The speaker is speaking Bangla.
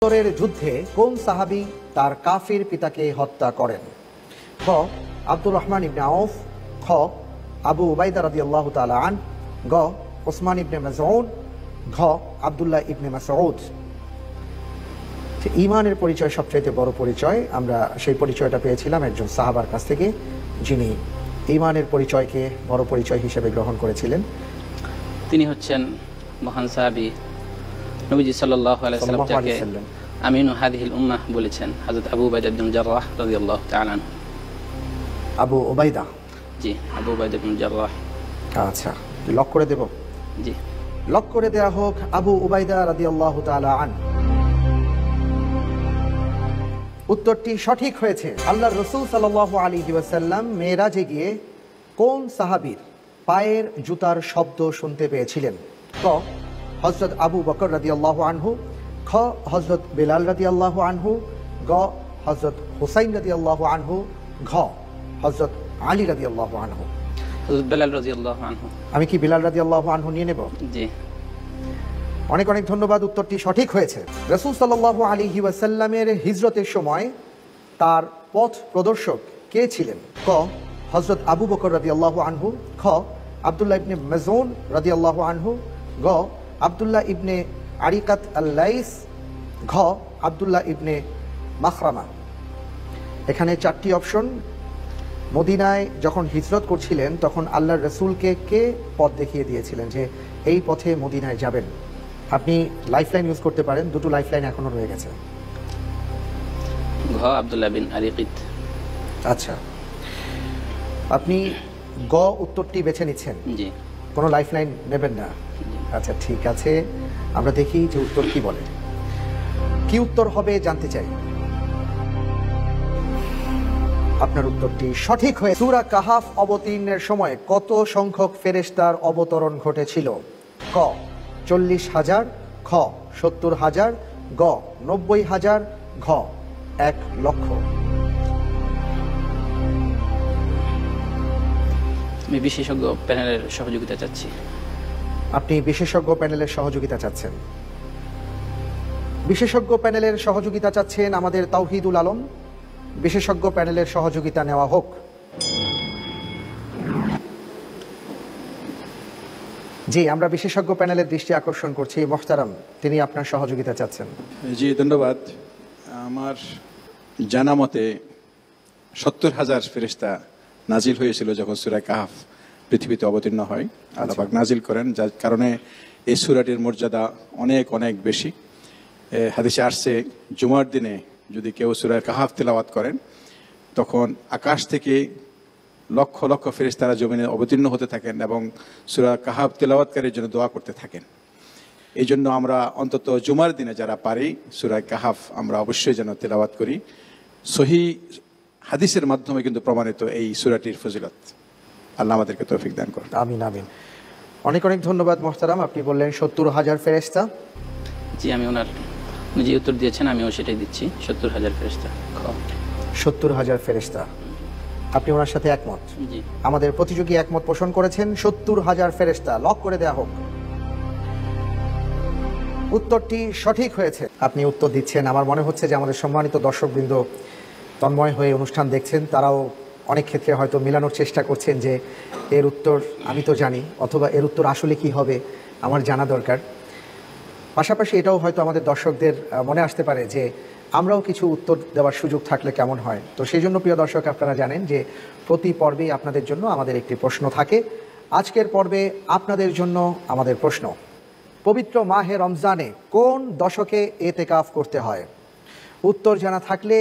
বদরের যুদ্ধে কোন সাহাবী তার কাফির পিতাকে হত্যা করেন? খ আব্দুর রহমান ইবনে আউফ, খ আবু উবাইদা রাদিয়াল্লাহু তাআলা আন, গ ওসমান ইবনে মাসউদ, ঘ আব্দুল্লাহ ইবনে মাসউদ। ঈমানের পরিচয় সবচেয়ে বড় পরিচয়। আমরা সেই পরিচয়টা পেয়েছিলাম একজন সাহাবার কাছ থেকে, যিনি ঈমানের পরিচয়কে বড় পরিচয় হিসেবে গ্রহণ করেছিলেন। তিনি হচ্ছেন মহান সাহাবী, নবীজি সাল্লাল্লাহু আলাইহি ওয়াসাল্লাম যাকে আমিনু হাদিহিল উম্মাহ বলেছেন, হযরত আবু উবাইদা ইবনে জাররাহ রাদিয়াল্লাহু তাআলা আনহু। আবু উবাইদা, জি, আবু উবাইদা ইবনে জাররাহ। আচ্ছা, লক করে দেব? জি, লক করে দেয়া হোক আবু উবাইদা রাদিয়াল্লাহু তাআলা আন। উত্তরটি সঠিক হয়েছে। আল্লাহর রাসূল সাল্লাল্লাহু আলাইহি ওয়াসাল্লাম মেরাজে গিয়ে কোন সাহাবীর পায়ের জুতার শব্দ শুনতে পেয়েছিলেন? ক হযরত আবু বকর রাদিয়াল্লাহু আনহু, খ হযরত বেলাল রাদিয়াল্লাহু আনহু, গ হযরত হুসাইন রাদিয়াল্লাহু আনহু, ঘ হযরত আলী রাদিয়াল্লাহু আনহু। হযরত বেলাল রাদিয়াল্লাহু আনহু। আমি কি বেলাল রাদিয়াল্লাহু আনহু নিয়ে নেব? জি, অনেক অনেক ধন্যবাদ, উত্তরটি সঠিক হয়েছে। রাসূল সাল্লাল্লাহু আলাইহি ওয়াসাল্লামের হিজরতের সময় তার পথ প্রদর্শক কে ছিলেন? ক হযরত আবু বকর রাদিয়াল্লাহু আনহু, খ আব্দুল্লাহ ইবনে মাসউদ রাদিয়াল্লাহু আনহু, গ আব্দুল্লাহ ইবনে আরিকাত আল-লাইস, ঘ আব্দুল্লাহ ইবনে মাখরামা। এখানে চারটি অপশন। মদিনায় যখন হিজরত করছিলেন তখন আল্লাহর রাসূলকে কে পথ দেখিয়ে দিয়েছিলেন যে এই পথে মদিনায় যাবেন? আপনি লাইফলাইন ইউজ করতে পারেন, দুটো লাইফলাইন এখনো রয়ে গেছে। ঘ আব্দুল্লাহ বিন আরিকিত। আচ্ছা, আপনি গ উত্তরটি বেছে নিচ্ছেন? জি। কোনো লাইফলাইন নেবেন না? আচ্ছা, ঠিক আছে, আমরা দেখি যে উত্তর কি বলে। কি উত্তর হবে জানতে চাই। আপনার উত্তরটি সঠিক হয়ে সূরা কাহাফ অবতীর্ণের সময় কত সংখ্যক ফেরেশতার অবতরণ ঘটেছিল? ক 40,000, খ 70,000, গ 90,000, ঘ 1,00,000। আমি বিশেষজ্ঞ প্যানেলের সহযোগিতা চাচ্ছি। আপনি বিশেষজ্ঞ প্যানেলের সহযোগিতা চাচ্ছেন? বিশেষজ্ঞ প্যানেলের সহযোগিতা চাচ্ছেন আমাদের তাওহিদুল আলম। বিশেষজ্ঞ প্যানেলের সহযোগিতা নেওয়া হোক। জি, আমরা বিশেষজ্ঞ প্যানেলের দৃষ্টি আকর্ষণ করছি। মোহতারাম, তিনি আপনার সহযোগিতা চাচ্ছেন। জি, ধন্যবাদ। আমার জানা মতে 70,000 ফেরেশতা নাজিল হয়েছিল যখন সূরা কাহফ পৃথিবীতে অবতীর্ণ হয়। আল্লাহ পাক নাজিল করেন, যার কারণে এই সূরাটির মর্যাদা অনেক অনেক বেশি। হাদিসে আসছে, জুমার দিনে যদি কেউ সূরা কাহফ তেলাওয়াত করেন তখন আকাশ থেকে লক্ষ লক্ষ ফেরেশতারা জমিনে অবতীর্ণ হতে থাকেন এবং সূরা কাহফ তেলাওয়াতকারীর জন্য দোয়া করতে থাকেন। এই জন্য আমরা অন্তত জুমার দিনে যারা পারি সূরা কাহফ আমরা অবশ্যই যেন তেলাওয়াত করি। সহিহ হাদিসের মাধ্যমে কিন্তু প্রমাণিত এই সূরাটির ফজিলত। আল্লাহ আমাদেরকে তৌফিক দান করুন। আমিন আমিন। অনেক অনেক ধন্যবাদ মোহতারাম। আপনি বললেন 70,000 ফেরেশতা। জি, আমি উনি যে উত্তর দিয়েছেন আমিও সেটাই দিচ্ছি, 70,000 ফেরেশতা। খ 70,000 ফেরেশতা। আপনি ওনার সাথে একমত? জি। আমাদের প্রতিযোগী একমত পোষণ করেছেন, 70,000 ফেরেশতা। লক করে দেয়া হোক। উত্তরটি সঠিক হয়েছে। আপনি উত্তর দিচ্ছেন, আমার মনে হচ্ছে যে আমাদের সম্মানিত দর্শকবৃন্দ তন্ময় হয়ে অনুষ্ঠান দেখছেন, তারাও অনেক ক্ষেত্রে হয়তো মেলানোর চেষ্টা করছেন যে এর উত্তর আমি তো জানি, অথবা এর উত্তর আসলে কি হবে আমার জানা দরকার। পাশাপাশি এটাও হয়তো আমাদের দর্শকদের মনে আসতে পারে যে আমরাও কিছু উত্তর দেওয়ার সুযোগ থাকলে কেমন হয়। তো সেই জন্য প্রিয় দর্শক, আপনারা জানেন যে প্রতি পর্বেই আপনাদের জন্য আমাদের একটি প্রশ্ন থাকে। আজকের পর্বে আপনাদের জন্য আমাদের প্রশ্ন, পবিত্র মাহে রমজানে কোন দশকে এতেকাফ করতে হয়? উত্তর জানা থাকলে